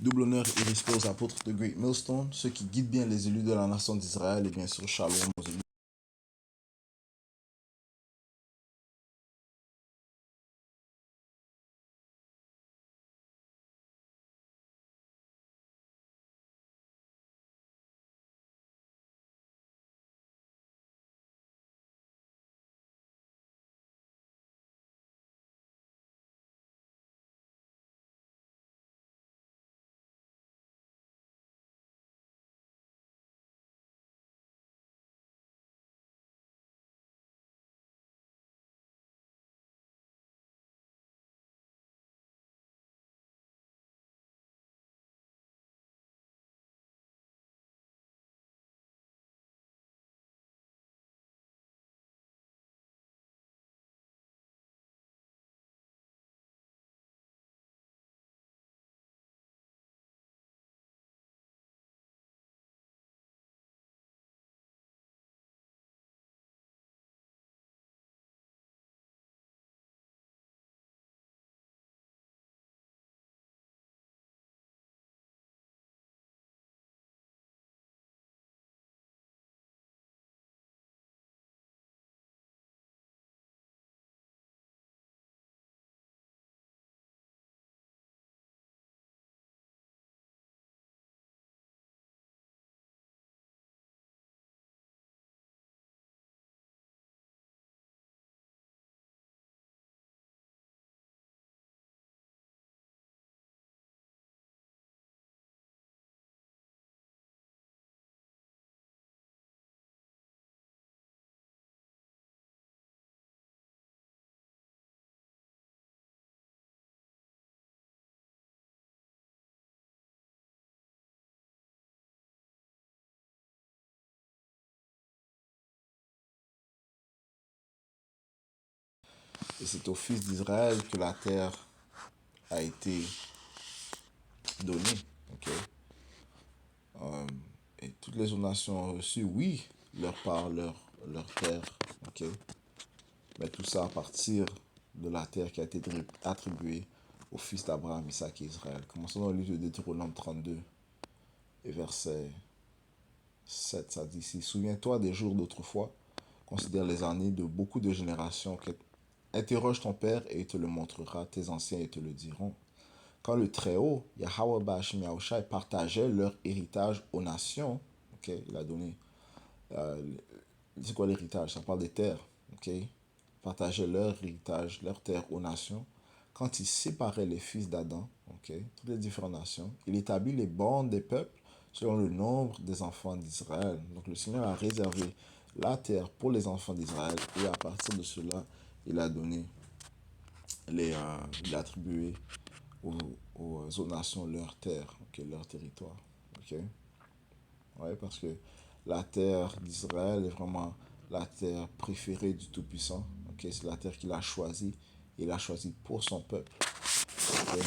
Double honneur et respect aux apôtres de Great Millstone, ceux qui guident bien les élus de la nation d'Israël et bien sûr shalom aux élus. Et c'est aux fils d'Israël que la terre a été donnée. Okay? Et toutes les autres nations ont reçu, oui, leur part, leur terre. Okay? Mais tout ça à partir de la terre qui a été attribuée aux fils d'Abraham, Isaac et Israël. Commençons dans le livre de Deutéronome 32 et verset 7. Ça dit ici, souviens-toi des jours d'autrefois, considère les années de beaucoup de générations. Interroge ton père et il te le montrera, tes anciens et te le diront. Quand le Très-Haut, Yahweh Bashim Yahushai, partageait leur héritage aux nations, okay, il a donné, c'est quoi l'héritage? Ça parle des terres, ok? Partageait leur héritage, leur terre aux nations. Quand il séparait les fils d'Adam, ok, toutes les différentes nations, il établit les bornes des peuples selon le nombre des enfants d'Israël. Donc le Seigneur a réservé la terre pour les enfants d'Israël et à partir de cela, il a donné, il a attribué aux autres nations leur terre, okay, leur territoire. Okay? Ouais, parce que la terre d'Israël est vraiment la terre préférée du Tout-Puissant. Okay? C'est la terre qu'il a choisie. Il a choisi pour son peuple. Okay?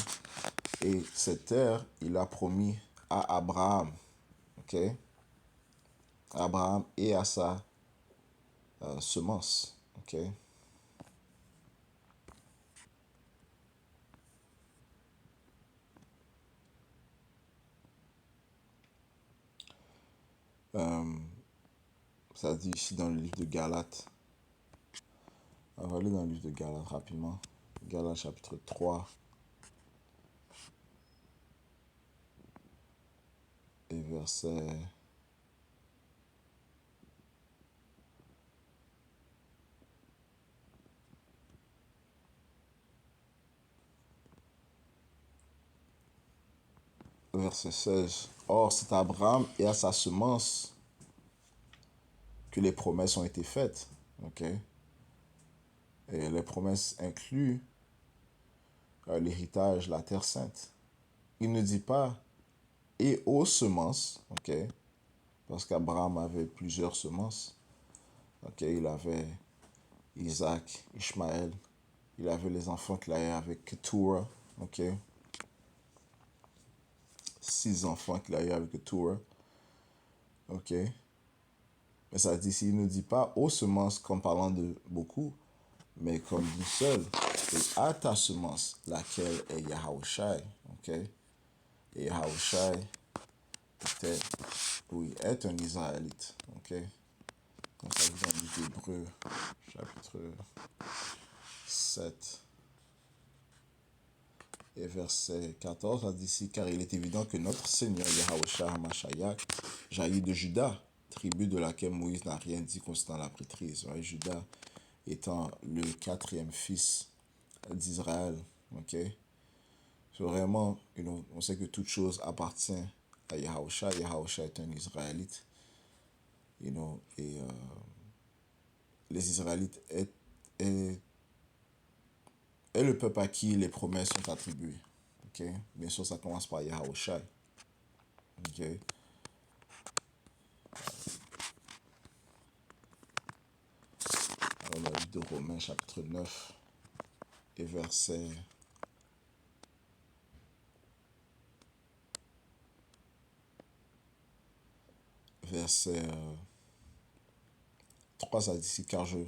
Et cette terre, il a promis à Abraham. Okay? À Abraham et à sa semence. Okay? Ça dit ici dans le livre de Galates. On va aller dans le livre de Galates rapidement. Galates chapitre 3 et verset 16. Or, c'est à Abraham et à sa semence que les promesses ont été faites. Okay? Et les promesses incluent l'héritage, la terre sainte. Il ne dit pas et aux semences, okay? Parce qu'Abraham avait plusieurs semences. Okay? Il avait Isaac, Ishmaël. Il avait les enfants qu'il avait avec Keturah. Okay? 6 enfants qu'il a eu avec Keturah. Ok. Mais ça dit, il ne dit pas aux semences comme parlant de beaucoup, mais comme d'une seule. Et à ta semence, laquelle est Yahushai. Ok. Et Yahushai était, oui, est un Israélite. Ok? Donc ça vous dans livre d'Hébreux, chapitre 7 et verset 14, ça dit ici, car il est évident que notre Seigneur Yahushua HaMashiach jaillit de Juda, tribu de laquelle Moïse n'a rien dit concernant la prêtrise. Ouais, Juda étant le quatrième fils d'Israël. Ok? Vraiment, on sait que toute chose appartient à Yahushua. Yahushua est un Israélite. Et les Israélites est le peuple à qui les promesses sont attribuées. Ok? Bien sûr, ça commence par Yahushua. Ok? Alors, le livre de Romains, chapitre 9, et verset 3, ça dit ici, car je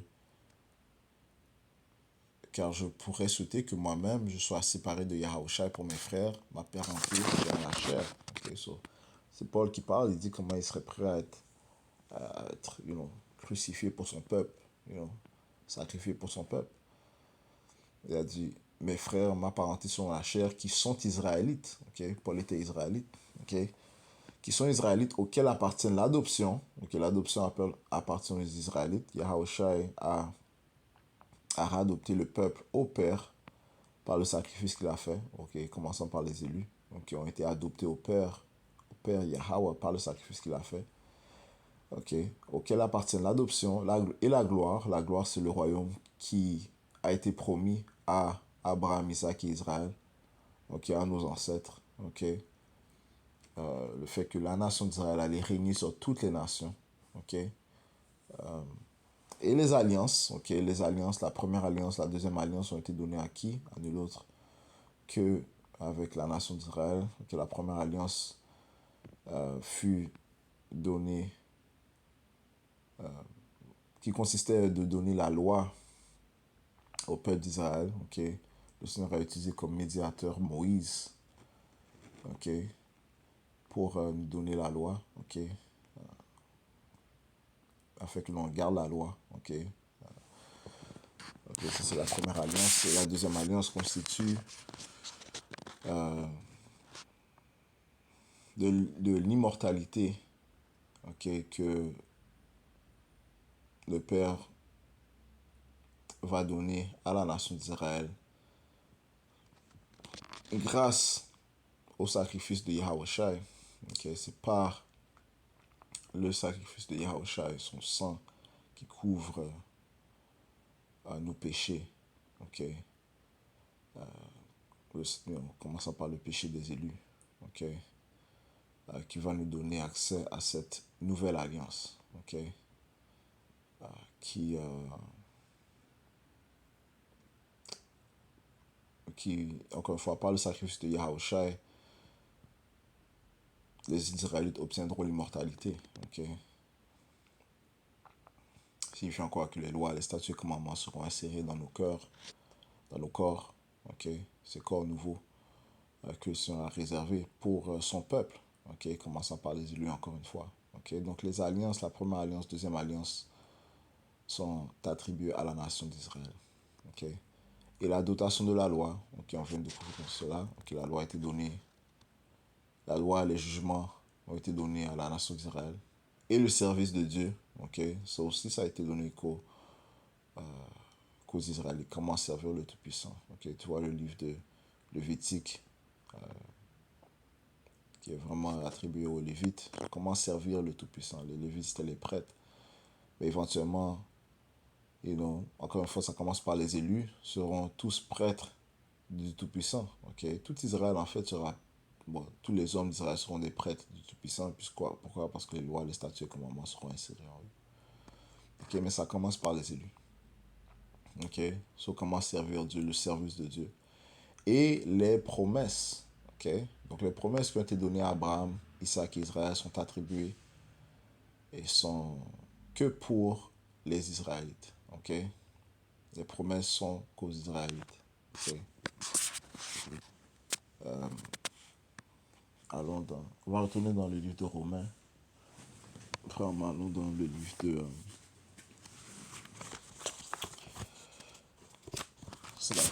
pourrais souhaiter que moi-même je sois séparé de Yahushua pour mes frères, ma parenté dans la chair. Okay, so, c'est Paul qui parle, il dit comment il serait prêt à être crucifié pour son peuple, sacrifié pour son peuple. Il a dit, mes frères, ma parenté sont dans la chair, qui sont israélites. Okay? Paul était israélite. Okay? Qui sont israélites auxquels appartient l'adoption. Okay? L'adoption appartient aux Israélites. Yahushua a radopté le peuple au Père par le sacrifice qu'il a fait, ok, commençant par les élus, donc, qui ont été adoptés au Père Yahweh par le sacrifice qu'il a fait, ok, auquel appartient l'adoption et la gloire. La gloire, c'est le royaume qui a été promis à Abraham, Isaac et Israël, ok, à nos ancêtres, ok. Le fait que la nation d'Israël allait régner sur toutes les nations, ok. Et les alliances, ok, les alliances, la première alliance, la deuxième alliance ont été données à qui? À nul autre que avec la nation d'Israël, que la première alliance fut donnée, qui consistait de donner la loi au peuple d'Israël. Okay? Le Seigneur a utilisé comme médiateur Moïse, okay, pour nous donner la loi, okay, afin que l'on garde la loi. Okay? Ça c'est la première alliance. Et la deuxième alliance constitue de l'immortalité, okay, que le Père va donner à la nation d'Israël grâce au sacrifice de Yahushua. Okay? C'est par le sacrifice de Yahushua et son sang qui couvre nos péchés. Okay? Commençant par le péché des élus. Okay? Qui va nous donner accès à cette nouvelle alliance. Okay? Qui, encore une fois, par le sacrifice de Yahushua, les Israélites obtiendront l'immortalité. Okay? Signifiant quoi? Que les lois, les statuts et commandements seront insérés dans nos cœurs, dans nos corps. Okay? Ces corps nouveaux que le Seigneur a réservés pour son peuple. Okay? Commençant par les élus encore une fois. Okay? Donc les alliances, la première alliance, deuxième alliance, sont attribuées à la nation d'Israël. Okay? Et la dotation de la loi, okay, on vient de découvrir cela. Okay? La loi a été donnée, la loi, les jugements ont été donnés à la nation d'Israël. Et le service de Dieu, okay? Ça aussi, ça a été donné qu'aux Israélites. Comment servir le Tout-Puissant. Okay? Tu vois le livre de Lévitique, qui est vraiment attribué aux Lévites. Comment servir le Tout-Puissant. Les Lévites, c'était les prêtres. Mais éventuellement, encore une fois, ça commence par les élus, seront tous prêtres du Tout-Puissant. Okay? Tout Israël, en fait, sera... Bon, tous les hommes d'Israël seront des prêtres du Tout-Puissant. Pourquoi? Parce que les lois, les statuts et les commandements seront insérés en eux. Okay? Mais ça commence par les élus. Okay? So, comment servir Dieu, le service de Dieu. Et les promesses. Okay? Donc les promesses qui ont été données à Abraham, Isaac et Israël sont attribuées et sont que pour les Israélites. Okay? Les promesses sont qu'aux Israélites. Okay? On va retourner dans le livre de Romains. Vraiment, allons dans le livre de... c'est là.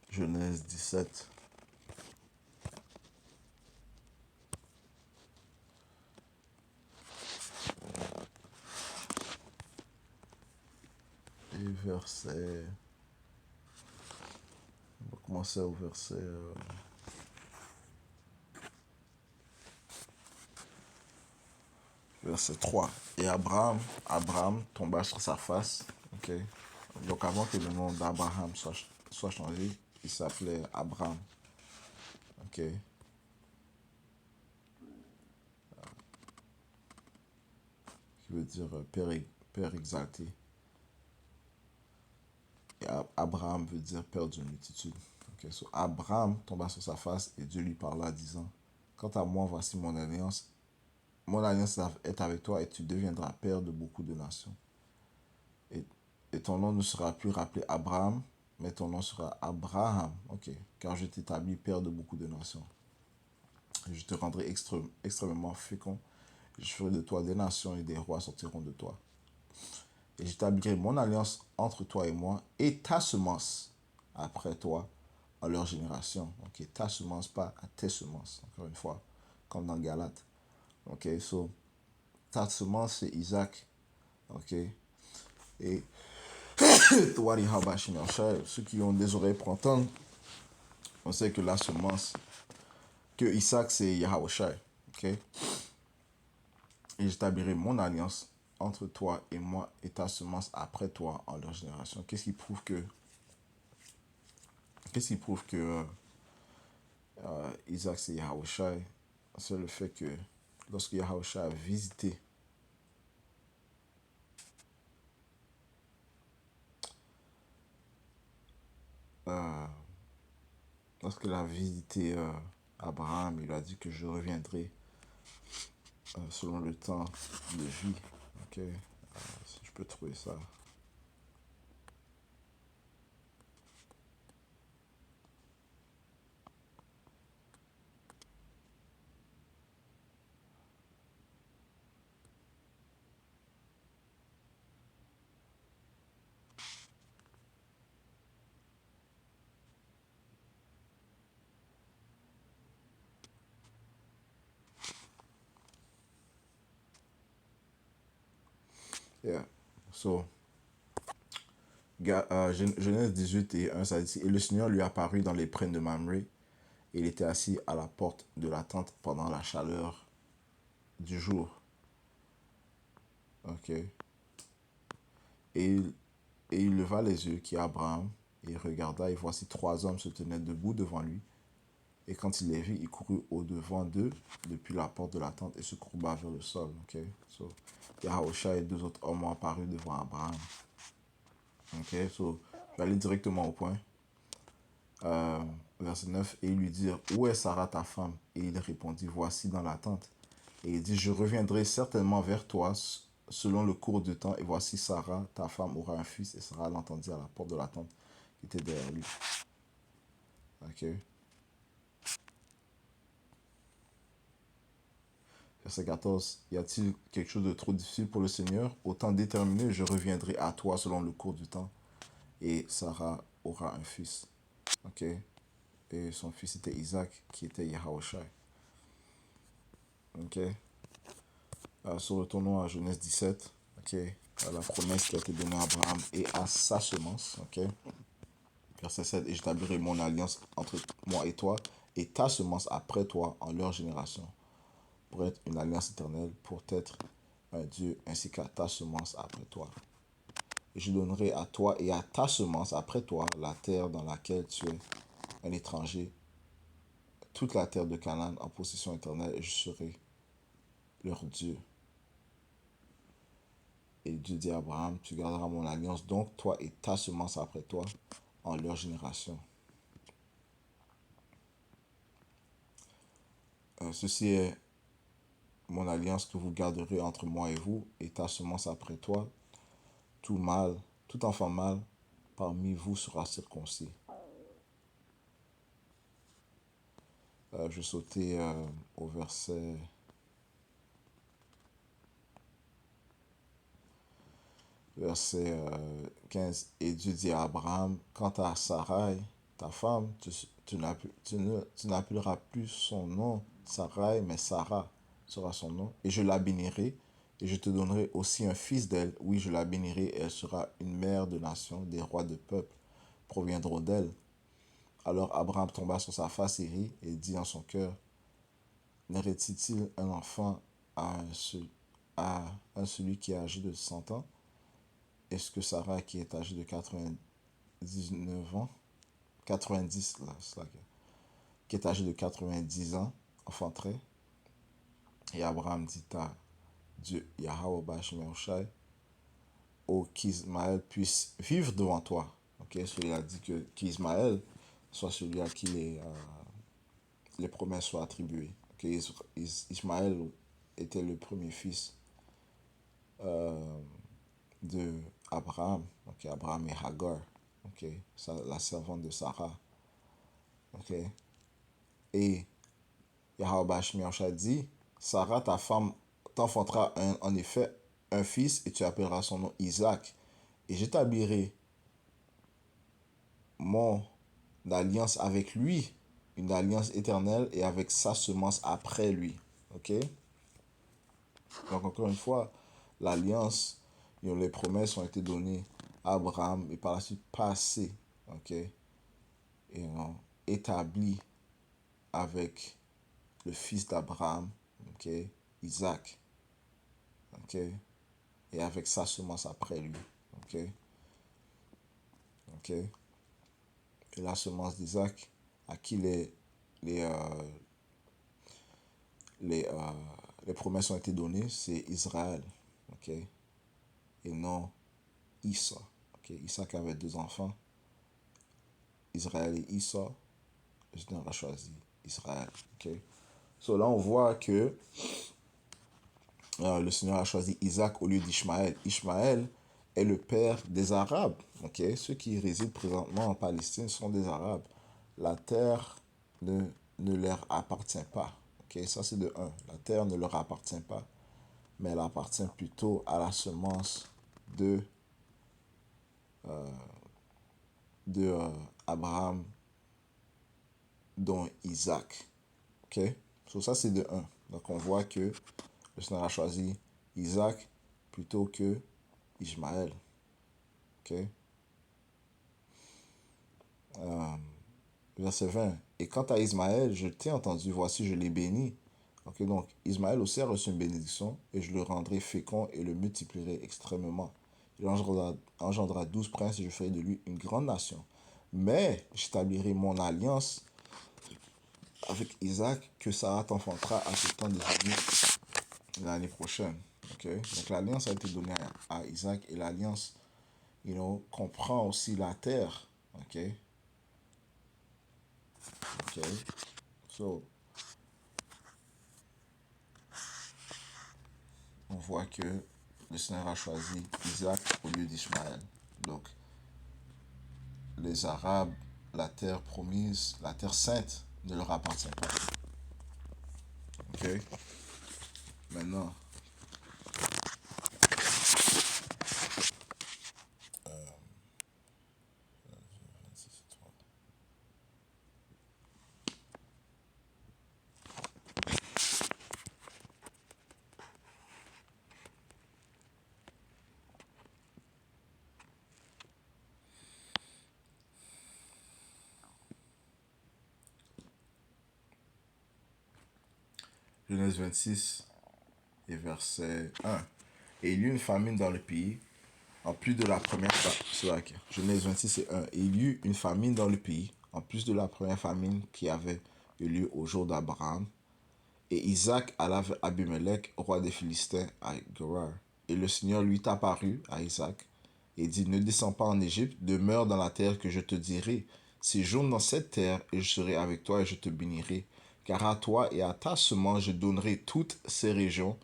Genèse 17. Et verset... On va commencer au verset 3. Et Abraham tomba sur sa face. Ok. Donc avant que le nom d'Abraham soit changé, il s'appelait Abraham. Ok. Qui veut dire père exalté. Et Abraham veut dire père d'une multitude. Okay. So Abraham tomba sur sa face et Dieu lui parla disant, quant à moi, voici mon alliance. Mon alliance est avec toi et tu deviendras père de beaucoup de nations. Et ton nom ne sera plus rappelé Abraham, mais ton nom sera Abraham. Ok. Car je t'établis père de beaucoup de nations. Je te rendrai extrêmement fécond. Je ferai de toi des nations et des rois sortiront de toi. Et j'établirai mon alliance entre toi et moi et ta semence après toi en leur génération. Ok, ta semence, pas à tes semences, encore une fois, comme dans Galate. Ok, so, ta semence, c'est Isaac. Ok, et ceux qui ont des oreilles pour entendre, on sait que la semence, que Isaac, c'est Yahawashi. Ok, et j'établirai mon alliance entre toi et moi et ta semence après toi en leur génération. Qu'est-ce qui prouve que Isaac c'est Yahawashi? C'est le fait que lorsque Yahawashi a visité euh, lorsqu'il a visité Abraham, il a dit que je reviendrai selon le temps de vie. Ok, si je peux trouver ça. Yeah. So, Genèse 18 et 1, ça dit, et le Seigneur lui apparut dans les plaines de Mamré, et il était assis à la porte de la tente pendant la chaleur du jour. Ok. Et il leva les yeux qui Abraham, et il regarda, et voici trois hommes se tenaient debout devant lui. Et quand il les vit, il courut au-devant d'eux depuis la porte de la tente et se courba vers le sol. Ok, so Yahusha et deux autres hommes ont apparu devant Abraham. Ok, so je vais aller directement au point. Verset 9, et ils lui dirent, où est Sarah ta femme? Et il répondit, voici dans la tente. Et il dit, je reviendrai certainement vers toi selon le cours du temps, et voici Sarah, ta femme, aura un fils. Et Sarah l'entendit à la porte de la tente qui était derrière lui. Ok. Verset 14. Y a-t-il quelque chose de trop difficile pour le Seigneur? Au temps déterminé, je reviendrai à toi selon le cours du temps. Et Sarah aura un fils. Ok. Et son fils était Isaac, qui était Yahawashi. Ok. Retournons à Genèse 17. Ok. La promesse qui a été donnée à Abraham et à sa semence. Ok. Verset 7. Et j'établirai mon alliance entre moi et toi et ta semence après toi en leur génération, pour être une alliance éternelle, pour être un Dieu, ainsi qu'à ta semence après toi. Et je donnerai à toi et à ta semence après toi la terre dans laquelle tu es un étranger, toute la terre de Canaan en possession éternelle, et je serai leur Dieu. Et Dieu dit à Abraham, tu garderas mon alliance, donc toi et ta semence après toi, en leur génération. Ceci est mon alliance que vous garderez entre moi et vous, et ta semence après toi. Tout mâle, tout enfant mâle parmi vous sera circoncis. Je vais sauter au verset 15. Et Dieu dit à Abraham, quant à Sarai, ta femme, tu n'appelleras plus son nom Sarai, mais Sarah sera son nom. Et je la bénirai, et je te donnerai aussi un fils d'elle. Oui, je la bénirai, et elle sera une mère de nations, des rois de peuples proviendront d'elle. Alors Abraham tomba sur sa face et rit, et dit en son cœur, n'aurait-il un enfant à un celui qui est âgé de 100 ans? Est-ce que Sarah, qui est âgée de 99 ans, 90, là, qui est âgée de 90 ans, enfanterait? Et Abraham dit à Dieu, Yahweh Bashmeoshai, ô qu'Ismaël puisse vivre devant toi. Ok, celui-là dit que qu'Ismaël soit celui à qui les promesses soient attribuées. Okay, Ismaël était le premier fils de Abraham. Okay, Abraham et Hagar. Okay, la servante de Sarah. Okay. Et Yahweh Bashmiachah dit, Sarah, ta femme, t'enfantera en effet un fils et tu appelleras son nom Isaac. Et j'établirai mon alliance avec lui, une alliance éternelle et avec sa semence après lui. Ok? Donc encore une fois, l'alliance, les promesses ont été données à Abraham et par la suite passées, ok? Et établies avec le fils d'Abraham, ok? Isaac, ok? Et avec sa semence après lui, ok? Ok? Et la semence d'Isaac, à qui les, euh, les, euh, les promesses ont été données, c'est Israël, ok? Et non Issa. Okay? Isaac avait deux enfants, Israël et Issa. Le Seigneur a choisi Israël. Okay? So là, on voit que le Seigneur a choisi Isaac au lieu d'Ishmaël. Ishmaël est le père des Arabes. Okay? Ceux qui résident présentement en Palestine sont des Arabes. La terre ne leur appartient pas. Okay? Ça, c'est de un. La terre ne leur appartient pas, mais elle appartient plutôt à la semence de Abraham, dont Isaac. Ok? So ça, c'est de un. Donc, on voit que le Seigneur a choisi Isaac plutôt que Ishmaël. Ok? Verset 20. Et quant à Ismaël, je t'ai entendu, voici, je l'ai béni. Ok, donc Ismaël aussi a reçu une bénédiction, et je le rendrai fécond et le multiplierai extrêmement. Il engendra 12 princes, et je ferai de lui une grande nation. Mais j'établirai mon alliance avec Isaac, que Sarah t'enfantera à ce temps des années l'année prochaine. Okay? Donc l'alliance a été donnée à Isaac, et l'alliance, comprend aussi la terre. Ok? Ok? So, on voit que le Seigneur a choisi Isaac au lieu d'Ishmaël. Donc, les Arabes, la terre promise, la terre sainte ne leur appartient pas. Ok? Maintenant, Genèse 26 et verset 1. Et il y eut une famine dans le pays, en plus de la première famine. Genèse 26 et 1. Et il y eut une famine dans le pays, en plus de la première famine qui avait eu lieu au jour d'Abraham. Et Isaac alla vers Abimelech, roi des Philistins, à Gerar. Et le Seigneur lui apparut à Isaac et dit, ne descends pas en Égypte, demeure dans la terre que je te dirai. Séjourne dans cette terre, et je serai avec toi, et je te bénirai, Car à toi et à ta semence, je donnerai toutes ces régions,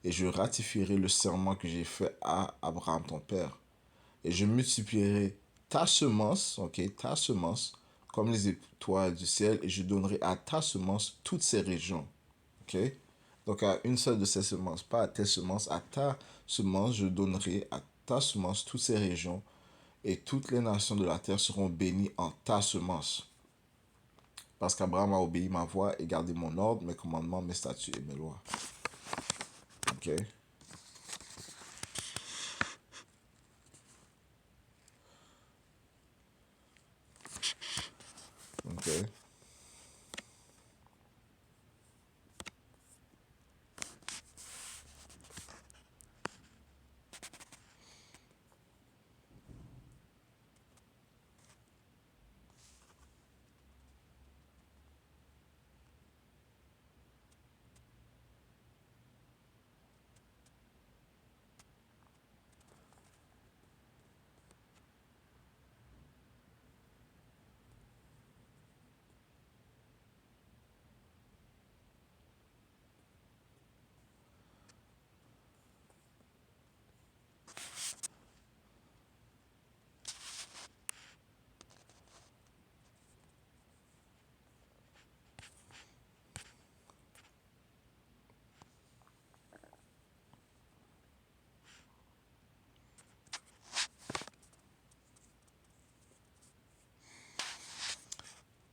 et je ratifierai le serment que j'ai fait à Abraham ton père. Et je multiplierai ta semence, ok, ta semence, comme les étoiles du ciel, et je donnerai à ta semence toutes ces régions. Ok? Donc à une seule de ces semences, pas à tes semences, à ta semence, je donnerai à ta semence toutes ces régions, et toutes les nations de la terre seront bénies en ta semence. Parce qu'Abraham a obéi ma voix et gardé mon ordre, mes commandements, mes statuts et mes lois. Ok? Ok?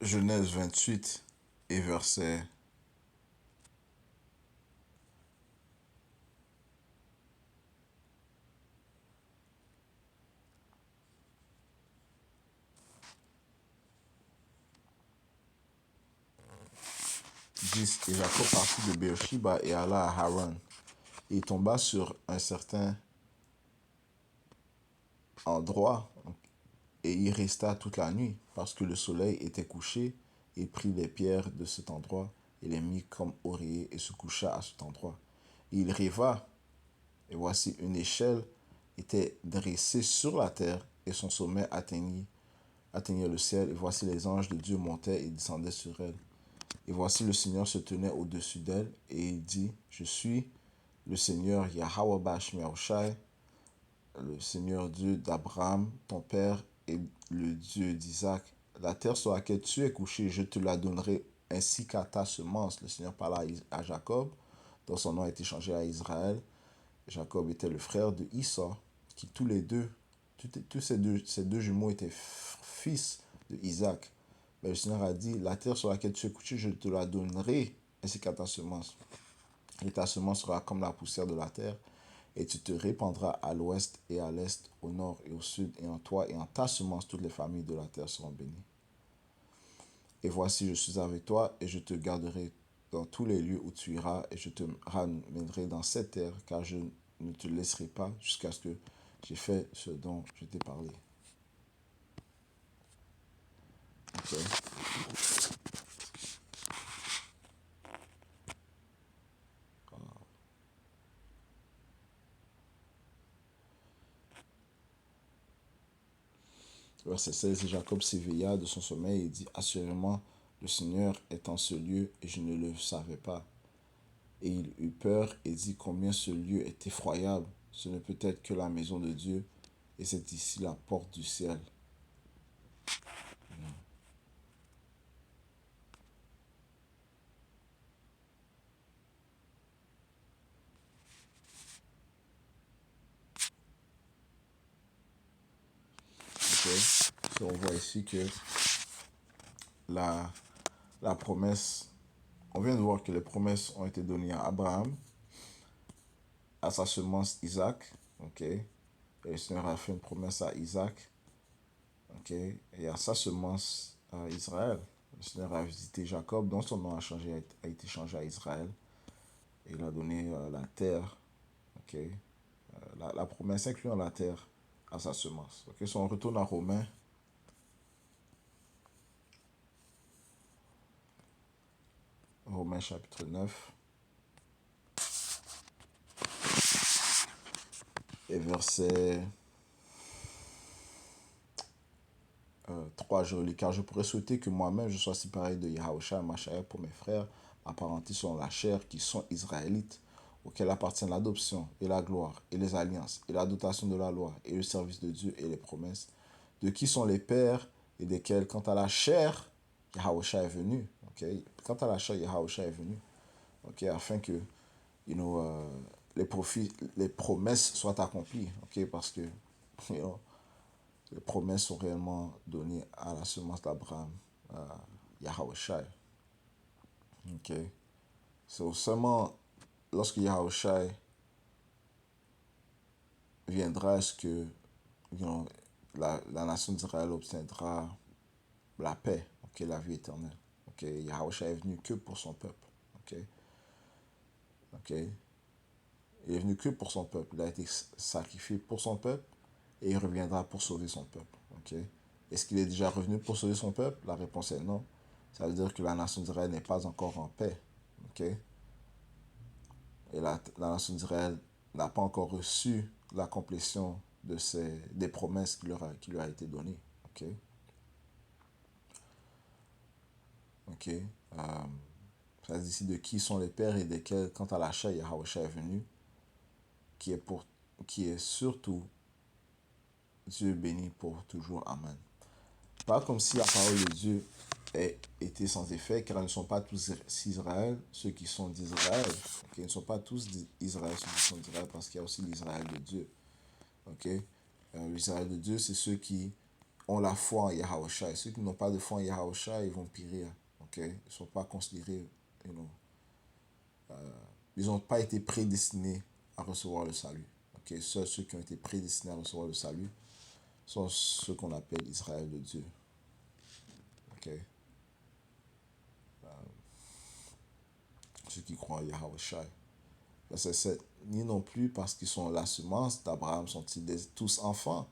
Genèse 28 et verset 10. Et Jacob partit de Beersheba et alla à Haran. Et il tomba sur un certain endroit et y resta toute la nuit, parce que le soleil était couché, et prit les pierres de cet endroit et les mit comme oreiller et se coucha à cet endroit. Et il rêva, et voici une échelle était dressée sur la terre, et son sommet atteignait le ciel, et voici les anges de Dieu montaient et descendaient sur elle. Et voici le Seigneur se tenait au-dessus d'elle, et il dit, je suis le Seigneur Yahweh Bashmi le Seigneur Dieu d'Abraham, ton père, et le Dieu d'Isaac. La terre sur laquelle tu es couché, je te la donnerai ainsi qu'à ta semence. Le Seigneur parla à Jacob, dont son nom a été changé à Israël. Jacob était le frère de Esau, qui tous les deux, tous ces deux jumeaux étaient fils de Isaac. Mais le Seigneur a dit, la terre sur laquelle tu es couché, je te la donnerai ainsi qu'à ta semence. Et ta semence sera comme la poussière de la terre, et tu te répandras à l'ouest et à l'est, au nord et au sud, et en toi et en ta semence, toutes les familles de la terre seront bénies. Et voici, je suis avec toi, et je te garderai dans tous les lieux où tu iras, et je te ramènerai dans cette terre, car je ne te laisserai pas jusqu'à ce que j'ai fait ce dont je t'ai parlé. Okay. Verset 16, et Jacob s'éveilla de son sommeil et dit, assurément, le Seigneur est en ce lieu, et je ne le savais pas. Et il eut peur et dit, combien ce lieu est effroyable. Ce ne peut être que la maison de Dieu, et c'est ici la porte du ciel. Okay. So, on voit ici que la, la promesse, on vient de voir que les promesses ont été données à Abraham, à sa semence Isaac, ok, et le Seigneur a fait une promesse à Isaac, ok, et à sa semence à Israël. Le Seigneur a visité Jacob, dont son nom a été changé à Israël, et il a donné la terre, ok, la promesse incluant la terre à sa semence. Ok, si on retourne à Romains, Romains chapitre 9, et verset 3, je relis, car je pourrais souhaiter que moi-même je sois séparé de Yahushua Mashiach pour mes frères, apparentés selon la chair, qui sont israélites, auxquels appartiennent l'adoption et la gloire, et les alliances, et la dotation de la loi, et le service de Dieu et les promesses, de qui sont les pères, et desquels, quant à la chair, Yahushua est venu. Okay? Quant à la chair, Yahushua est venu. Okay? Afin que les promesses soient accomplies. Okay? Parce que les promesses sont réellement données à la semence d'Abraham, Yahushua. Okay? So, seulement lorsque Yahushua viendra, est-ce que la nation d'Israël obtiendra la paix, okay, la vie éternelle. Okay? Yahushua est venu que pour son peuple. Okay? Okay? Il est venu que pour son peuple. Il a été sacrifié pour son peuple et il reviendra pour sauver son peuple. Okay? Est-ce qu'il est déjà revenu pour sauver son peuple? La réponse est non. Ça veut dire que la nation d'Israël n'est pas encore en paix. Okay? Et la nation d'Israël n'a pas encore reçu la complétion des promesses qui lui a été données. Okay? Okay? Ça dit ici de qui sont les pères et desquels, quant à la chair, Yahushua est venu, qui est surtout Dieu béni pour toujours. Amen. Pas comme si la parole de Dieu était sans effet, car ils ne sont pas tous Israël, ceux qui sont d'Israël. Okay? Ils ne sont pas tous d'Israël, ceux qui sont d'Israël, parce qu'il y a aussi l'Israël de Dieu. Okay? L'Israël de Dieu, c'est ceux qui ont la foi en Yahushua. Et ceux qui n'ont pas de foi en Yahushua, ils vont périr. Okay? Ils ne sont pas considérés, ils n'ont pas été prédestinés à recevoir le salut. Okay? Seuls ceux qui ont été prédestinés à recevoir le salut sont ceux qu'on appelle Israël de Dieu. Okay? Ceux qui croient en Yahushua. Verset 7. Ni non plus parce qu'ils sont la semence d'Abraham sont-ils tous enfants.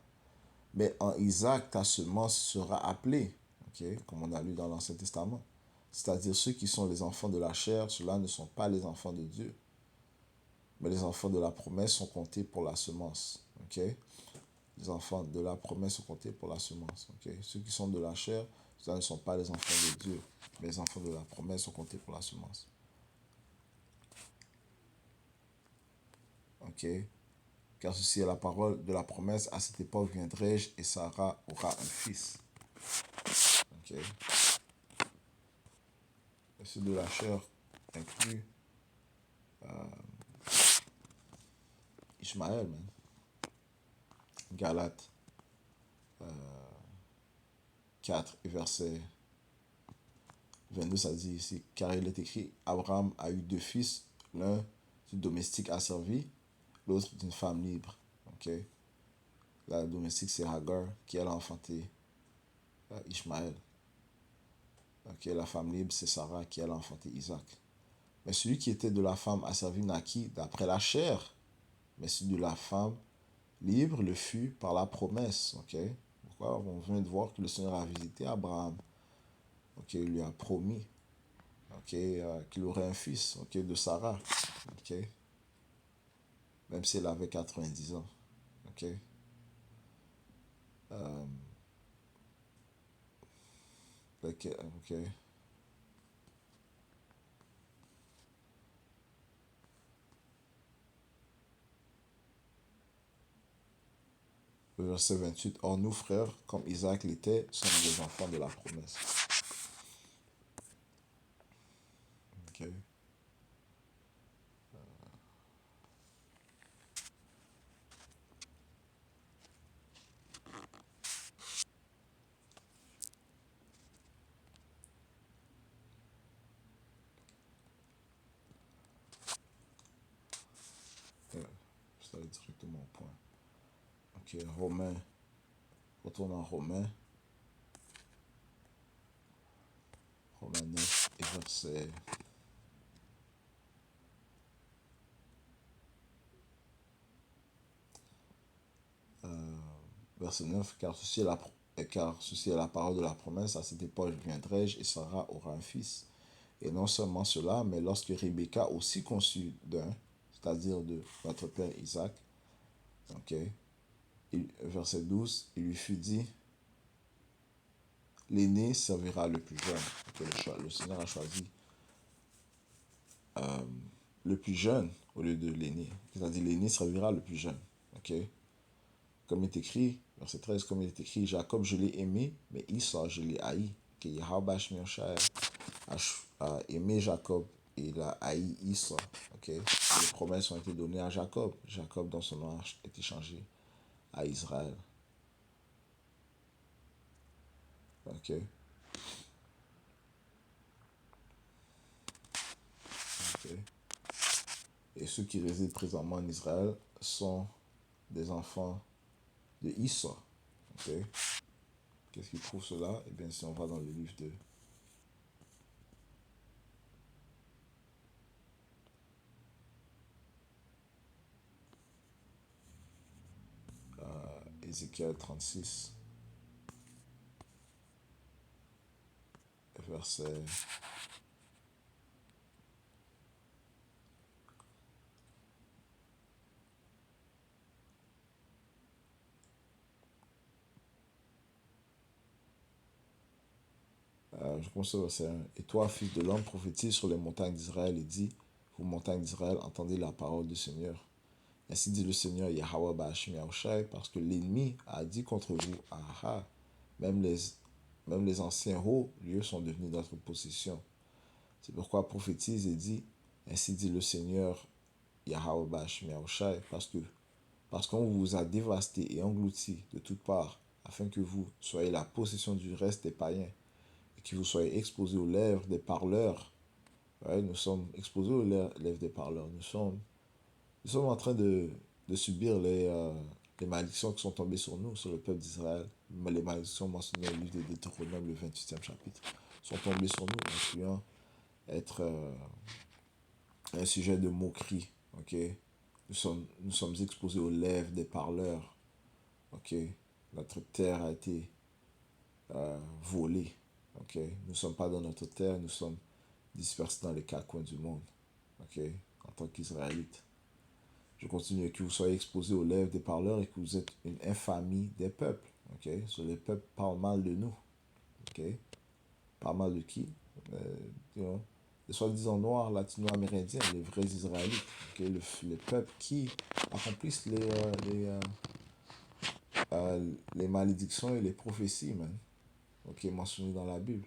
Mais en Isaac, ta semence sera appelée. Okay? Comme on a lu dans l'Ancien Testament. C'est-à-dire ceux qui sont les enfants de la chair, ceux-là ne sont pas les enfants de Dieu. Mais les enfants de la promesse sont comptés pour la semence. Okay? Les enfants de la promesse sont comptés pour la semence. Okay? Ceux qui sont de la chair, ceux-là ne sont pas les enfants de Dieu. Mais les enfants de la promesse sont comptés pour la semence. Ok. Car ceci est la parole de la promesse. À cette époque viendrai-je et Sarah aura un fils. Ok. Et ceux de la chair inclut Ishmaël, man. Galates 4 et verset 22, ça dit ici, car il est écrit, Abraham a eu 2 fils, l'un du domestique asservi, l'autre d'une femme libre. Ok. La domestique, c'est Hagar, qui elle a enfanté Ishmaël. Ok. La femme libre, c'est Sarah, qui elle a enfanté Isaac. Mais celui qui était de la femme asservie naquit d'après la chair, mais celui de la femme libre le fut par la promesse. Ok. Pourquoi? On vient de voir que le Seigneur a visité Abraham. Ok. Il lui a promis, ok, qu'il aurait un fils, ok, de Sarah. Ok. Même si elle avait 90 ans. Ok. Ok. Ok. Verset 28. Or, nous, frères, comme Isaac l'était, sommes des enfants de la promesse. Ok. Ça va directement au point. Ok. Romains. Retourne en Romains. Romains 9 et verset 9. Car ceci est la parole de la promesse. À cette époque viendrai-je et Sarah aura un fils. Et non seulement cela, mais lorsque Rebecca aussi conçut d'un, c'est-à-dire de notre père Isaac, ok, verset 12, il lui fut dit, l'aîné servira le plus jeune. Le Seigneur a choisi le plus jeune au lieu de l'aîné. C'est-à-dire l'aîné servira le plus jeune. Ok? Comme il est écrit, verset 13, comme il est écrit, Jacob je l'ai aimé, mais Esau je l'ai haï. Que Yahweh a aimé Jacob et il a haï Esau. Ok? Les promesses ont été données à Jacob. Jacob, dans son nom, a été changé à Israël. Ok? Ok? Et ceux qui résident présentement en Israël sont des enfants de Esau. Ok? Qu'est-ce qui prouve cela? Eh bien, si on va dans le livre de Ézéchiel 36, verset je commence au verset 1. Et toi, fils de l'homme, prophétise sur les montagnes d'Israël et dis, vous montagnes d'Israël, entendez la parole du Seigneur. Ainsi dit le Seigneur Yahweh Ba'ashim Yahushai, parce que l'ennemi a dit contre vous, ah, même les anciens hauts lieux sont devenus notre possession. C'est pourquoi prophétise et dit, ainsi dit le Seigneur Yahweh Ba'ashim Yahushai, parce qu'on vous a dévasté et englouti de toutes parts, afin que vous soyez la possession du reste des païens, et que vous soyez exposés aux lèvres des parleurs. Ouais, nous sommes exposés aux lèvres des parleurs. Nous sommes en train de subir les malédictions qui sont tombées sur nous, sur le peuple d'Israël. Les malédictions mentionnées au livre de Deutéronome, le 28e chapitre, sont tombées sur nous, incluant être un sujet de moquerie. Ok? Nous sommes exposés aux lèvres des parleurs. Ok? Notre terre a été volée. Ok? Nous ne sommes pas dans notre terre, nous sommes dispersés dans les quatre coins du monde. Ok? En tant qu'Israélites. Je continue, que vous soyez exposés aux lèvres des parleurs et que vous êtes une infamie des peuples. Ok? So, les peuples parlent mal de nous. Ok? Parlent mal de qui? You know, les soi-disant noirs, latino-amérindiens, les vrais Israélites. Ok? Les peuples qui accomplissent les malédictions et les prophéties, man. Ok? Mentionnées dans la Bible.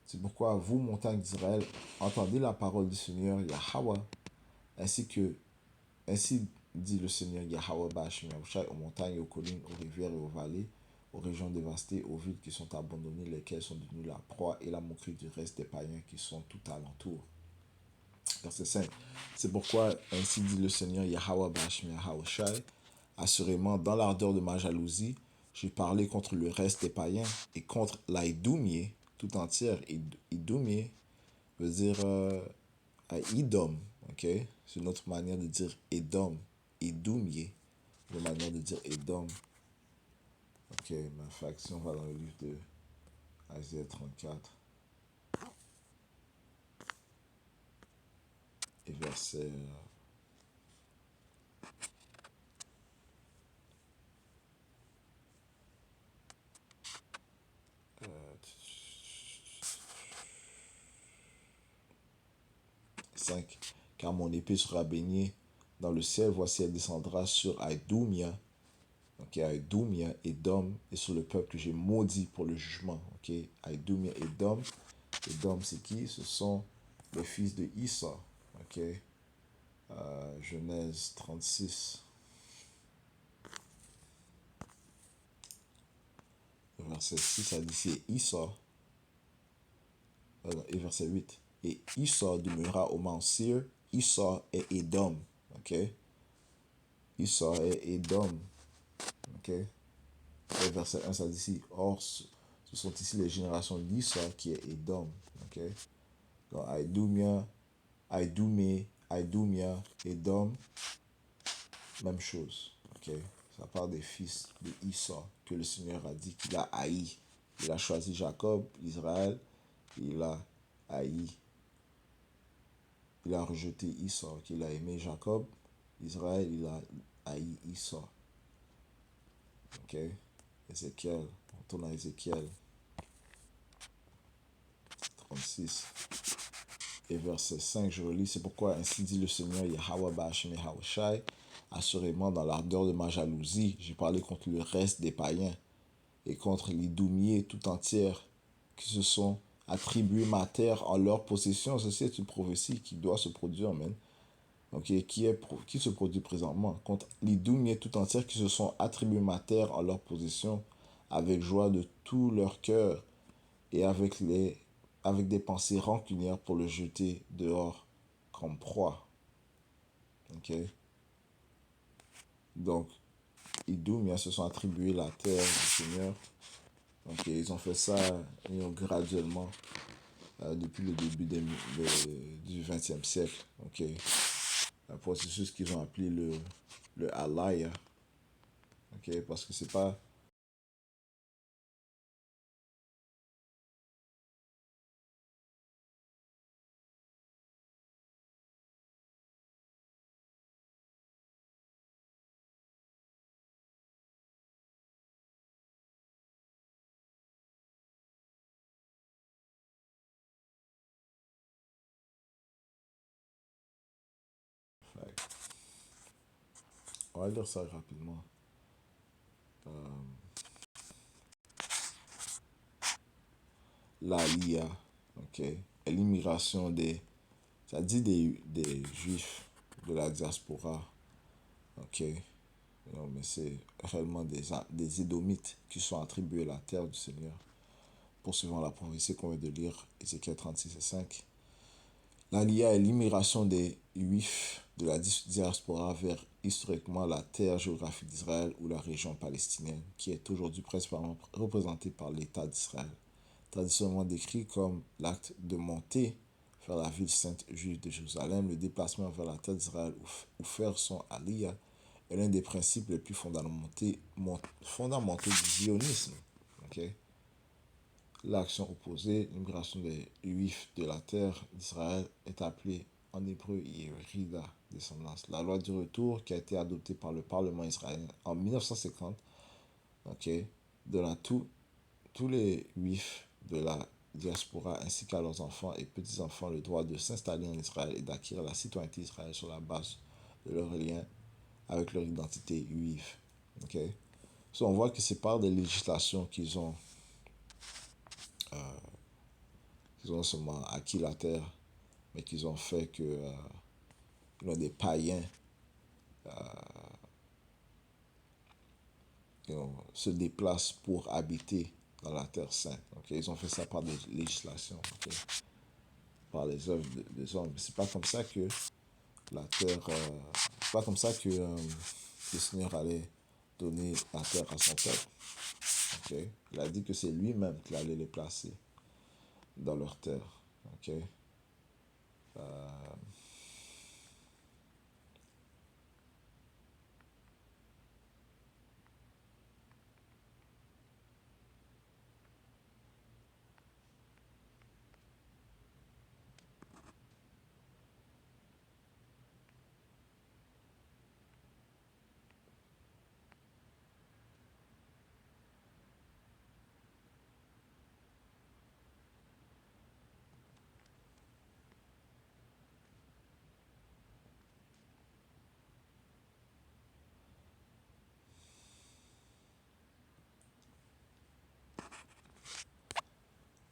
C'est pourquoi vous, montagnes d'Israël, entendez la parole du Seigneur Yahweh, ainsi dit le Seigneur Yahweh Ba'ashim Yahushai, aux montagnes, aux collines, aux rivières et aux vallées, aux régions dévastées, aux villes qui sont abandonnées, lesquelles sont devenues la proie et la moquerie du reste des païens qui sont tout alentour. Verset 5. C'est pourquoi, ainsi dit le Seigneur Yahweh Ba'ashim Yahushai, assurément, dans l'ardeur de ma jalousie, j'ai parlé contre le reste des païens et contre l'Aïdoumier tout entière. Idoumier veut dire Idom, ok? C'est une autre manière de dire Edom, Idoumier, une manière de dire Edom. Ok, ma faction va dans le livre de Isaiah 34 et verset 5. Car mon épée sera baignée dans le ciel, voici elle descendra sur Aïdoumia, ok, Aïdoumia, Edom, et sur le peuple que j'ai maudit pour le jugement, ok, Aïdoumia, Edom. Edom, c'est qui? Ce sont les fils de Issa, ok, Genèse 36, verset 6, ça dit c'est Issa, et verset 8. Et Issa demeura au mont Seir, Issa est Edom, ok, Issa est Edom, ok. Et verset 1, ça dit ici, or, ce sont ici les générations d'Issa qui est Edom, ok. Donc, Aïdoumia, Aïdoumé, Aïdoumia, Edom, même chose, ok. Ça part des fils de Issa que le Seigneur a dit qu'il a haï. Il a choisi Jacob, Israël, il a haï, il a rejeté Issa, ok. Il a aimé Jacob, Israël, il a haï Issa, ok. Ézéchiel, on tourne à Ézéchiel 36 et verset 5, je relis, c'est pourquoi ainsi dit le Seigneur Yahweh Ba'ashem Yahawashi, assurément dans l'ardeur de ma jalousie, j'ai parlé contre le reste des païens et contre les doumiers tout entière qui se sont attribué ma terre en leur possession. Ceci est une prophétie qui doit se produire, man. Ok, qui se produit présentement contre les doumiers tout entière qui se sont attribué ma terre en leur possession avec joie de tout leur cœur et avec des pensées rancunières pour le jeter dehors comme proie. Ok. Donc, les Idoumiens se sont attribués la terre du Seigneur. Donc, ils ont fait ça graduellement depuis le début du XXe siècle. Ok. Un processus qu'ils ont appelé le Alaya. Ok. Parce que c'est pas. On va lire ça rapidement. L'Aliyah, ok, et l'immigration ça dit des Juifs de la diaspora, ok, non, mais c'est réellement des Édomites qui sont attribués à la terre du Seigneur, poursuivant la prophétie qu'on vient de lire, Ézéchiel 36 et 5. L'Aliyah est l'immigration des Juifs de la diaspora vers historiquement la terre géographique d'Israël ou la région palestinienne, qui est aujourd'hui principalement représentée par l'État d'Israël, traditionnellement décrit comme l'acte de monter vers la ville sainte juive de Jérusalem. Le déplacement vers la terre d'Israël ou faire son aliyah est l'un des principes les plus fondamentaux du zionisme. Okay? L'action opposée, l'immigration des Juifs de la terre d'Israël, est appelée en hébreu Yerida, descendance. La loi du retour, qui a été adoptée par le Parlement israélien en 1950, okay, donnant tous les Juifs de la diaspora ainsi qu'à leurs enfants et petits-enfants le droit de s'installer en Israël et d'acquérir la citoyenneté israélienne sur la base de leur lien avec leur identité juive. Okay? So, on voit que c'est par des législations qu'ils ont seulement acquis la terre, mais qu'ils ont fait que des païens se déplacent pour habiter dans la terre sainte. Okay? Ils ont fait ça par des législations, okay? Par les œuvres des hommes. C'est pas comme ça que la terre, c'est pas comme ça que le Seigneur allait donner la terre à son peuple. Okay? Il a dit que c'est lui-même qui allait les placer dans leur terre. Okay?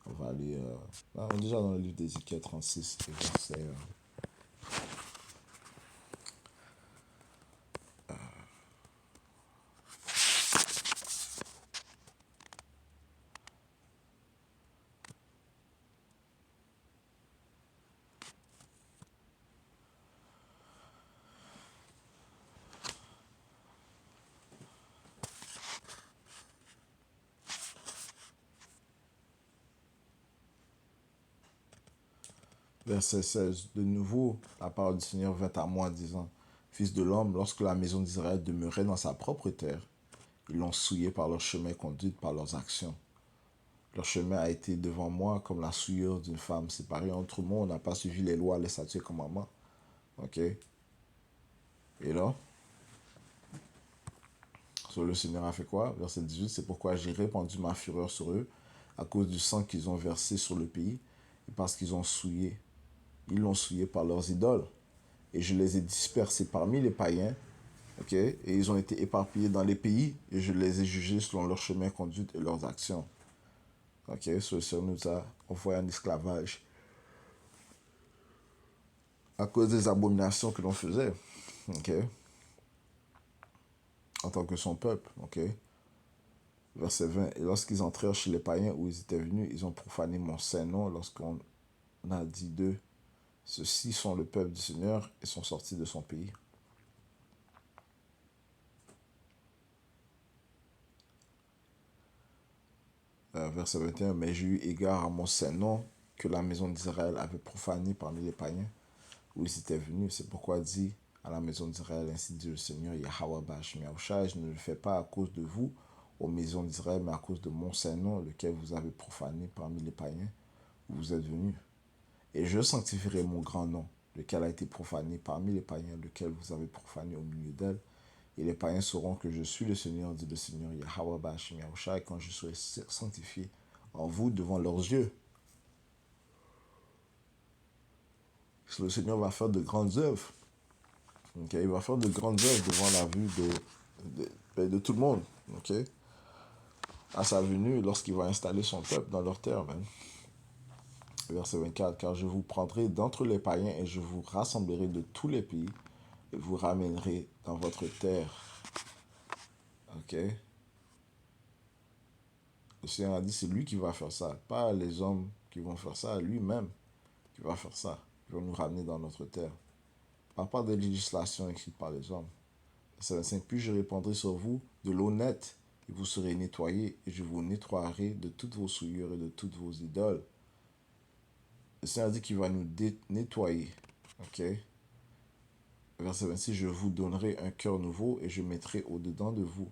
On va aller on est déjà dans le livre d'Ézéchiel 36, verset verset 16. De nouveau, la parole du Seigneur vint à moi, disant, Fils de l'homme, lorsque la maison d'Israël demeurait dans sa propre terre, ils l'ont souillé par leur chemin conduit par leurs actions. Leur chemin a été devant moi comme la souillure d'une femme séparée entre moi. On n'a pas suivi les lois, les statuts et commandements. Ok? Et là, le Seigneur a fait quoi? Verset 18, c'est pourquoi j'ai répandu ma fureur sur eux à cause du sang qu'ils ont versé sur le pays parce qu'ils ont souillé. Ils l'ont souillé par leurs idoles. Et je les ai dispersés parmi les païens. Ok? Et ils ont été éparpillés dans les pays. Et je les ai jugés selon leur chemin conduite et leurs actions. Ok? Ce Seigneur nous a envoyé en esclavage à cause des abominations que l'on faisait. Ok? En tant que son peuple. Ok? Verset 20. Et lorsqu'ils entrèrent chez les païens où ils étaient venus, ils ont profané mon saint nom lorsqu'on a dit d'eux, ceux-ci sont le peuple du Seigneur et sont sortis de son pays. Verset 21. Mais j'ai eu égard à mon saint nom que la maison d'Israël avait profané parmi les païens où ils étaient venus. C'est pourquoi dit à la maison d'Israël, ainsi dit le Seigneur, Yahweh Bashmi Yahushua, je ne le fais pas à cause de vous, aux maisons d'Israël, mais à cause de mon saint nom, lequel vous avez profané parmi les païens où vous êtes venus. Et je sanctifierai mon grand nom, lequel a été profané parmi les païens, lequel vous avez profané au milieu d'elle. Et les païens sauront que je suis le Seigneur, dit le Seigneur, Yahweh Bashmi Yahushua, et quand je serai sanctifié en vous devant leurs yeux. Le Seigneur va faire de grandes œuvres. Okay? Il va faire de grandes œuvres devant la vue de tout le monde. Okay? À sa venue, lorsqu'il va installer son peuple dans leur terre. Man. Verset 24. Car je vous prendrai d'entre les païens et je vous rassemblerai de tous les pays et vous ramènerai dans votre terre. Ok? Le Seigneur a dit c'est lui qui va faire ça. Pas les hommes qui vont faire ça, lui-même qui va faire ça. Il va nous ramener dans notre terre. Pas de législation écrite par les hommes. Verset 25. Puis je répandrai sur vous de l'eau nette et vous serez nettoyés et je vous nettoierai de toutes vos souillures et de toutes vos idoles. Le Seigneur dit qu'il va nous nettoyer. Ok? Verset 26. Je vous donnerai un cœur nouveau et je mettrai au-dedans de vous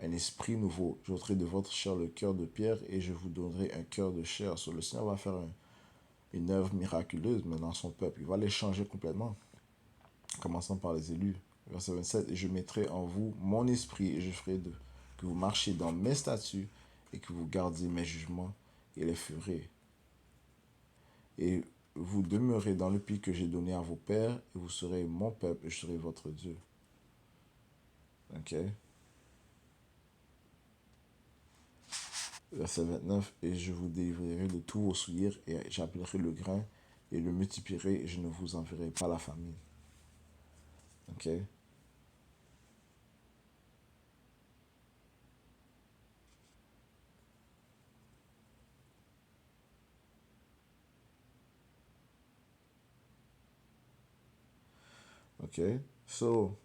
un esprit nouveau. J'ôterai de votre chair le cœur de pierre et je vous donnerai un cœur de chair. Le Seigneur va faire une œuvre miraculeuse mais dans son peuple. Il va les changer complètement. Commençant par les élus. Verset 27. Et je mettrai en vous mon esprit et je ferai que vous marchiez dans mes statuts et que vous gardiez mes jugements et les ferez. Et vous demeurez dans le pays que j'ai donné à vos pères et vous serez mon peuple et je serai votre Dieu. Ok? Verset 29. Et je vous délivrerai de tous vos souillures et j'appellerai le grain et le multiplierai et je ne vous enverrai pas la famine. Ok? Ok? So,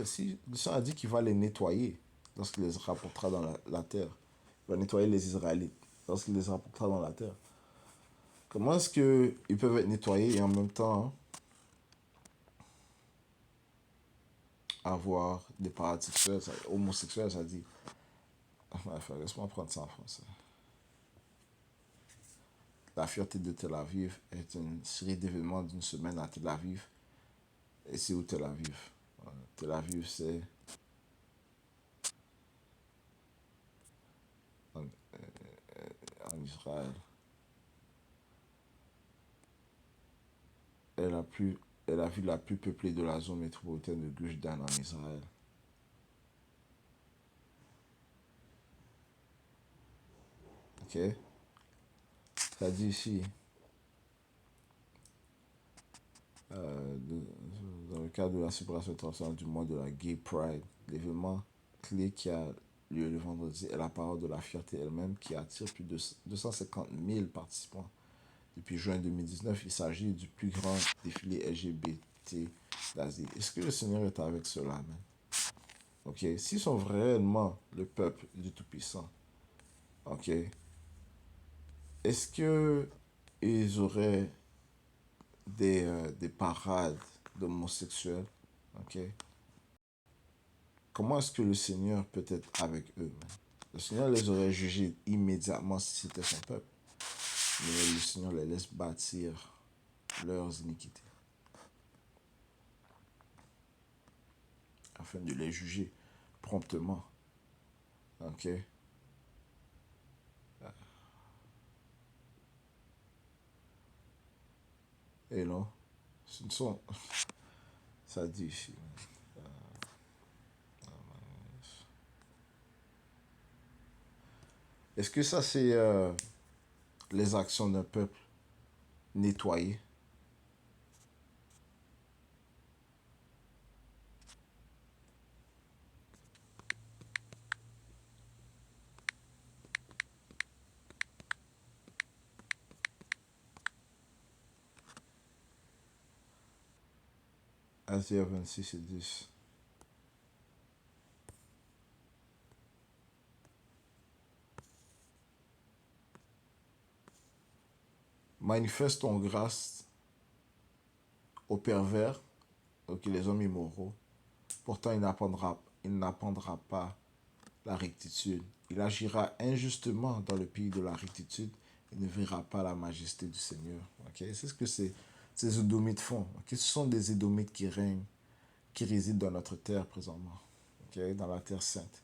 si le Seigneur a dit qu'il va les nettoyer lorsqu'il les rapportera dans la terre. Il va nettoyer les Israélites lorsqu'il les rapportera dans la terre. Comment est-ce qu'ils peuvent être nettoyés et en même temps avoir des parades sexuelles, homosexuels, ça dit. Laisse-moi prendre ça en français. La fierté de Tel Aviv est une série d'événements d'une semaine à Tel Aviv. Et c'est où Tel Aviv? Tel Aviv, c'est en Israël. Elle a, plus, est la ville la plus peuplée de la zone métropolitaine de Gush Dan en Israël. Ok? Ça dit ici, dans le cadre de la célébration internationale du mois de la Gay Pride, l'événement clé qui a lieu le vendredi est la parole de la fierté elle-même qui attire plus de 250 000 participants. Depuis juin 2019, il s'agit du plus grand défilé LGBT d'Asie. Est-ce que le Seigneur est avec cela, man? Ok, s'ils sont réellement le peuple du Tout-Puissant, ok, est-ce que ils auraient des parades d'homosexuels? Ok. Comment est-ce que le Seigneur peut être avec eux? Le Seigneur les aurait jugés immédiatement si c'était son peuple. Mais le Seigneur les laisse bâtir leurs iniquités afin de les juger promptement. Ok? Et non, ce ne sont. Ça dit ici. Est-ce que ça, c'est les actions d'un peuple nettoyé? Isaiah 26 et 10. Manifeste ton grâce aux pervers, donc les hommes immoraux. Pourtant, il n'apprendra pas la rectitude. Il agira injustement dans le pays de la rectitude et ne verra pas la majesté du Seigneur. Okay? C'est ce que ces Édomites font. Okay? Ce sont des Édomites qui règnent, qui résident dans notre terre présentement, okay? Dans la terre sainte.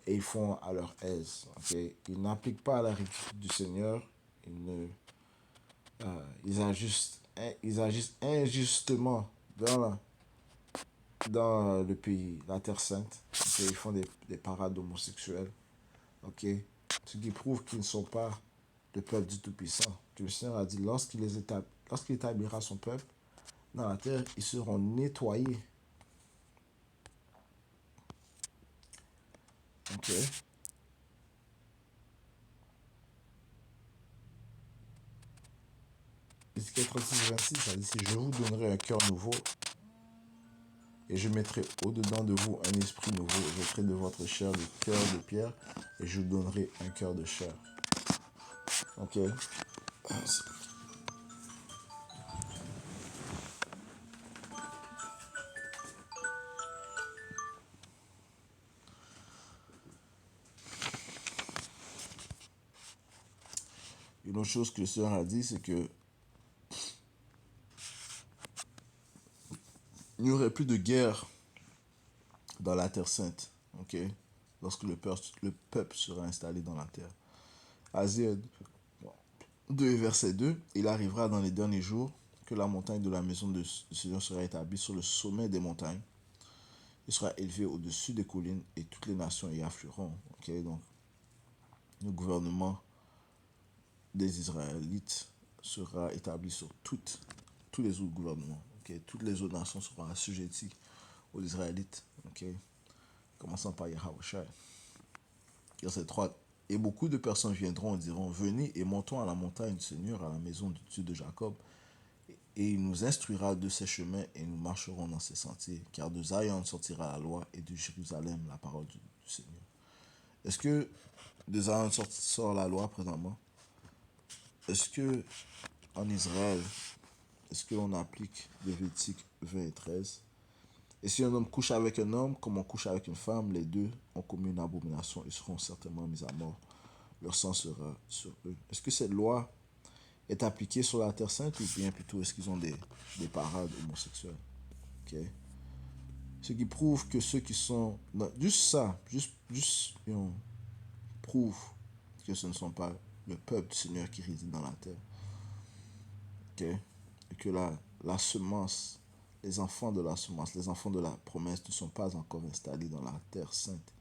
Et ils font à leur aise. Okay? Ils n'appliquent pas la rectitude du Seigneur. Ils agissent injustement dans le pays, la terre sainte. Okay? Ils font des parades homosexuelles. Ok, ce qui prouve qu'ils ne sont pas le peuple du Tout-Puissant. Le Seigneur a dit, lorsqu'il établira son peuple dans la terre, ils seront nettoyés. Ok. Ézéchiel 36, 26, ça dit, si je vous donnerai un cœur nouveau, et je mettrai au-dedans de vous un esprit nouveau, je ferai de votre chair le cœur de pierre, et je vous donnerai un cœur de chair. Ok. Une autre chose que le Seigneur a dit, c'est que il n'y aurait plus de guerre dans la terre sainte. Ok. Lorsque le peuple sera installé dans la terre. Asie 2, verset 2, il arrivera dans les derniers jours que la montagne de la maison du Seigneur sera établie sur le sommet des montagnes. Il sera élevé au-dessus des collines et toutes les nations y afflueront. Okay? Donc, le gouvernement des Israélites sera établi sur tous les autres gouvernements. Okay? Toutes les autres nations seront assujetties aux Israélites. Okay? Commençant par Yahweh. Verset 3. Et beaucoup de personnes viendront et diront, venez et montons à la montagne du Seigneur, à la maison du Dieu de Jacob. Et il nous instruira de ses chemins et nous marcherons dans ses sentiers. Car de Zion sortira la loi et de Jérusalem la parole du Seigneur. Est-ce que de Zion sort la loi présentement? Est-ce que en Israël, est-ce qu'on applique Lévitique 20 et 13? Et si un homme couche avec un homme, comme on couche avec une femme, les deux ont commis une abomination et seront certainement mis à mort. Leur sang sera sur eux. Est-ce que cette loi est appliquée sur la terre sainte ou bien plutôt est-ce qu'ils ont des parades homosexuelles? Okay? Ce qui prouve que ceux qui sont... Non, juste ça, juste prouve que ce ne sont pas le peuple du Seigneur qui réside dans la terre. Okay? Et que la semence, les enfants de la semence, les enfants de la promesse ne sont pas encore installés dans la terre sainte.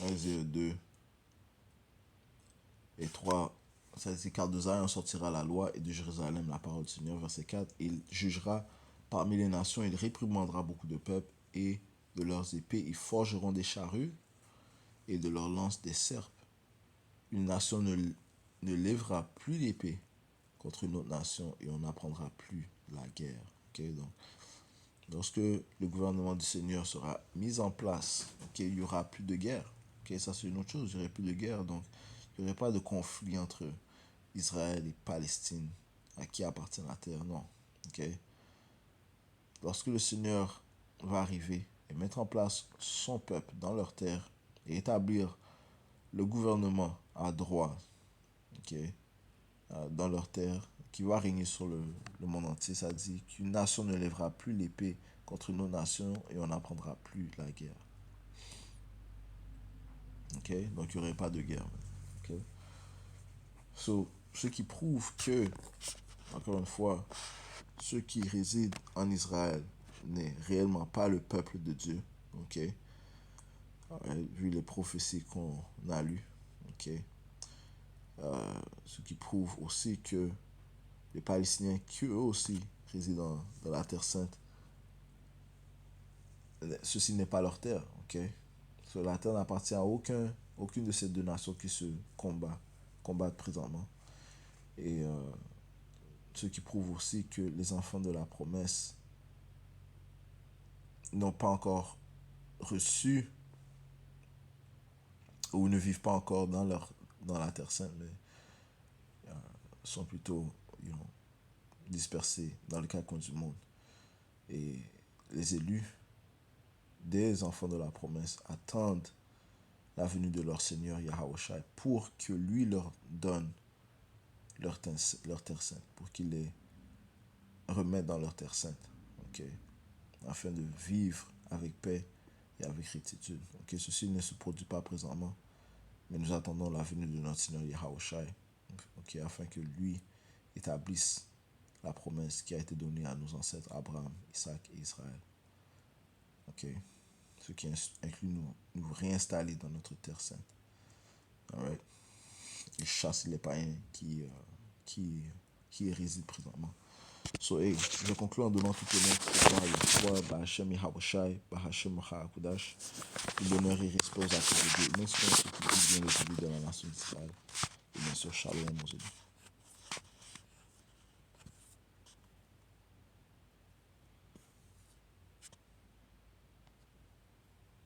Isaiah 2 et 3, ça dit, car de Zion sortira la loi et de Jérusalem la parole du Seigneur. Verset 4, il jugera parmi les nations, il réprimandera beaucoup de peuples et de leurs épées, ils forgeront des charrues et de leurs lances des serpes. Une nation ne lèvera plus l'épée contre une autre nation et on n'apprendra plus la guerre. Ok, donc, lorsque le gouvernement du Seigneur sera mis en place, ok, il n'y aura plus de guerre. Ok, ça c'est une autre chose, il n'y aurait plus de guerre, donc il n'y aurait pas de conflit entre Israël et Palestine, à qui appartient la terre, non. Ok. Lorsque le Seigneur va arriver et mettre en place son peuple dans leur terre et établir le gouvernement à droit, ok, dans leur terre, qui va régner sur le monde entier, ça dit qu'une nation ne lèvera plus l'épée contre une autre nation et on n'apprendra plus la guerre. Ok, donc il n'y aurait pas de guerre. Ok, so, ce qui prouve que, encore une fois, ceux qui résident en Israël n'est réellement pas le peuple de Dieu. Ok, vu les prophéties qu'on a lues. Ok, ce qui prouve aussi que les Palestiniens, qui eux aussi résident dans la Terre Sainte, ceci n'est pas leur terre. Ok, so, la terre n'appartient à aucune de ces deux nations qui se combattent présentement. Et ce qui prouve aussi que les enfants de la promesse n'ont pas encore reçu ou ne vivent pas encore dans la Terre Sainte, mais sont plutôt dispersés dans le quatre coins du monde. Et les élus des enfants de la promesse attendent la venue de leur Seigneur Yahushua pour que lui leur donne leur terre sainte, pour qu'il les remette dans leur terre sainte, ok, afin de vivre avec paix et avec rectitude. Ok, ceci ne se produit pas présentement, mais nous attendons la venue de notre Seigneur Yahushua, ok, afin que lui établisse la promesse qui a été donnée à nos ancêtres Abraham, Isaac et Israël. Ok, ce qui inclut nous réinstaller dans notre terre sainte. Alright. Et chasser les païens qui y résident présentement. So, hey, je conclue en donnant tout honneur pour Yahweh, Bahashem Yahawashi, Bahashem Mahakudash. Tout l'honneur et respect aux actes de Dieu. Nous sommes ceux qui vivent bien le début de la nation d'Israël. Et bien sûr, Shalom aux élus.